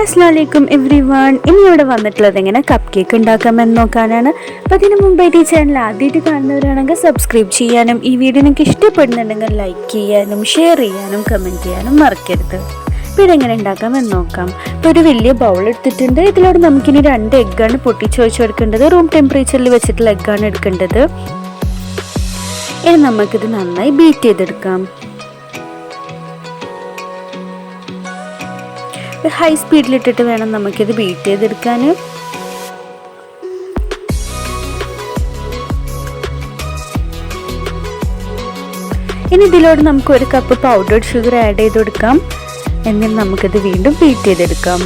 Assalamualaikum everyone. ഇന്നിവിടെ വന്നിട്ടുള്ളത് എങ്ങനെ കപ്പ് കേക്ക് ഉണ്ടാക്കാമെന്ന് നോക്കാനാണ്. അപ്പോൾ അതിനു മുമ്പായിട്ട് ഈ ചാനൽ ആദ്യമായിട്ട് കാണുന്നവരാണെങ്കിൽ സബ്സ്ക്രൈബ് ചെയ്യാനും ഈ വീഡിയോ നിങ്ങൾക്ക് ഇഷ്ടപ്പെടുന്നുണ്ടെങ്കിൽ ലൈക്ക് ചെയ്യാനും ഷെയർ ചെയ്യാനും കമൻറ്റ് ചെയ്യാനും മറക്കരുത്. അപ്പോൾ ഇതെങ്ങനെ ഉണ്ടാക്കാമെന്ന് നോക്കാം. ഇപ്പോൾ ഒരു വലിയ ബൗൾ എടുത്തിട്ടുണ്ട്. ഇതിലൂടെ നമുക്കിനി 2 എഗ്ഗാണ് പൊട്ടിച്ച് ഒഴിച്ച് കൊടുക്കേണ്ടത്. റൂം ടെമ്പറേച്ചറിൽ വെച്ചിട്ടുള്ള എഗ്ഗാണ് എടുക്കേണ്ടത്. ഇനി നമുക്കിത് നന്നായി ബീറ്റ് ചെയ്തെടുക്കാം. ഹൈ സ്പീഡിലിട്ടിട്ട് വേണം നമുക്കിത് ബീറ്റ് ചെയ്തെടുക്കാൻ. ഇനി ഇതിലോട്ട് നമുക്ക് 1 കപ്പ് പൗഡർഡ് ഷുഗർ ആഡ് ചെയ്ത് കൊടുക്കാം. എന്നിട്ട് നമുക്കിത് വീണ്ടും ബീറ്റ് ചെയ്തെടുക്കാം.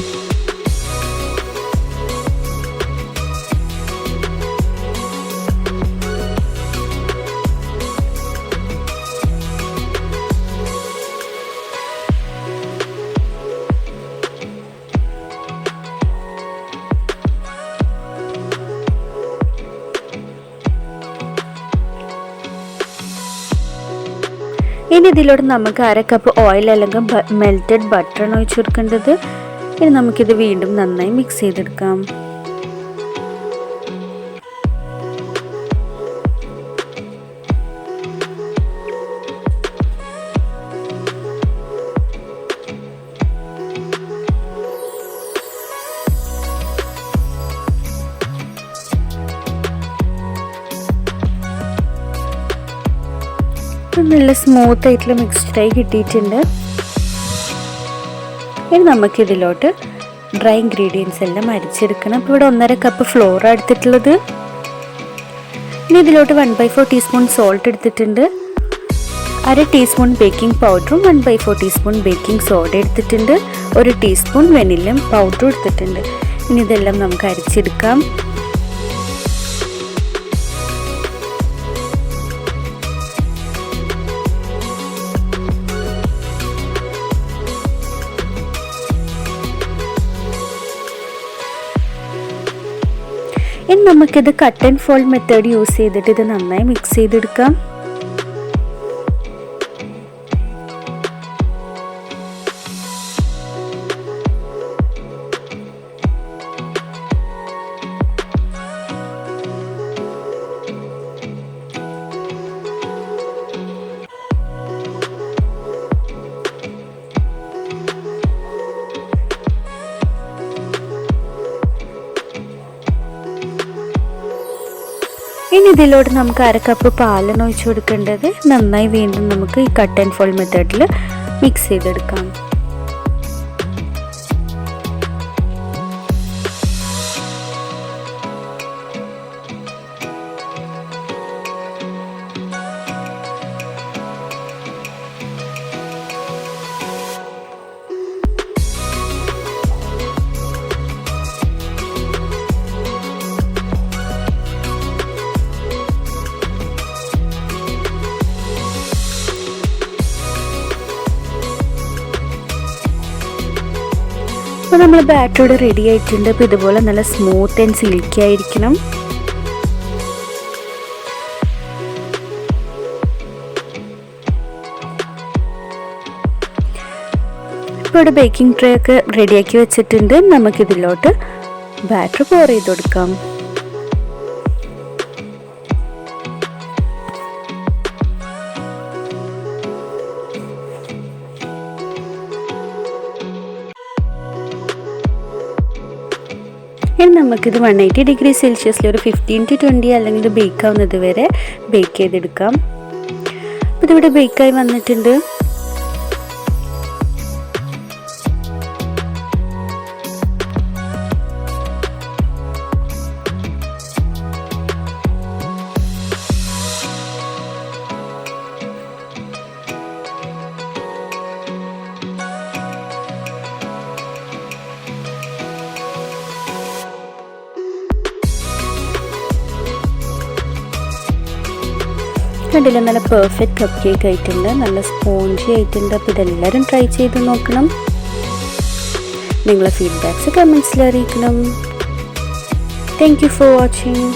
ഇനി ഇതിലൂടെ നമുക്ക് 1/2 കപ്പ് ഓയിൽ അല്ലെങ്കിൽ മെൽറ്റഡ് ബട്ടറാണ് ഒഴിച്ചു കൊടുക്കേണ്ടത്. ഇനി നമുക്കിത് വീണ്ടും നന്നായി മിക്സ് ചെയ്തെടുക്കാം. നല്ല സ്മൂത്ത് ആയിട്ടുള്ള മിക്സ്ഡായി കിട്ടിയിട്ടുണ്ട്. ഇനി നമുക്കിതിലോട്ട് ഡ്രൈ ഇൻഗ്രീഡിയൻസ് എല്ലാം അരിച്ചെടുക്കണം. അപ്പോൾ ഇവിടെ 1/2 കപ്പ് ഫ്ലോർ എടുത്തിട്ടുള്ളത്. ഇനി ഇതിലോട്ട് 1/4 ടീസ്പൂൺ സോൾട്ട് എടുത്തിട്ടുണ്ട്. 1/2 ടീസ്പൂൺ ബേക്കിംഗ് പൗഡറും 1/4 ടീസ്പൂൺ ബേക്കിംഗ് സോഡ എടുത്തിട്ടുണ്ട്. 1 ടീസ്പൂൺ വെനില പൗഡറും എടുത്തിട്ടുണ്ട്. ഇനി ഇതെല്ലാം നമുക്ക് അരിച്ചെടുക്കാം. ഇനി നമുക്കിത് cut and fold method use ചെയ്തിട്ട് ഇത് നന്നായി മിക്സ് ചെയ്തെടുക്കാം. ഇനി ഇതിലോട്ട് നമുക്ക് 1/2 കപ്പ് പാലാണ് ഒഴിച്ചു കൊടുക്കേണ്ടത്. നന്നായി വീണ്ടും നമുക്ക് ഈ കട്ട് ആൻഡ് ഫോൾഡ് മെത്തേഡിൽ മിക്സ് ചെയ്തെടുക്കാം. അപ്പോൾ നമ്മൾ ബാറ്റർ ഇവിടെ റെഡി ആയിട്ടുണ്ട്. അപ്പോൾ ഇതുപോലെ നല്ല സ്മൂത്ത് ആൻഡ് സിൽക്കി ആയിരിക്കണം. ഇപ്പോൾ ഇവിടെ ബേക്കിംഗ് ട്രേ ഒക്കെ റെഡിയാക്കി വെച്ചിട്ടുണ്ട്. നമുക്കിതിലോട്ട് ബാറ്റർ പോർ ചെയ്ത് കൊടുക്കാം. ഇനി നമുക്കിത് 180 ഡിഗ്രി സെൽഷ്യസിൽ ഒരു 15 to 20 അല്ലെങ്കിൽ ബേക്ക് ആവുന്നത് വരെ ബേക്ക് ചെയ്തെടുക്കാം. അപ്പോൾ ഇതിവിടെ ബേക്കായി വന്നിട്ടുണ്ട്. കണ്ടില്ല, നല്ല പെർഫെക്റ്റ് കപ്പ് കേക്ക് ആയിട്ടുണ്ട്. നല്ല സ്പോഞ്ചി ആയിട്ടുണ്ട്. അപ്പോൾ ഇതെല്ലാവരും ട്രൈ ചെയ്ത് നോക്കണം. നിങ്ങളെ ഫീഡ്ബാക്ക്സ് കമൻസിൽ അറിയിക്കണം. Thank you for watching.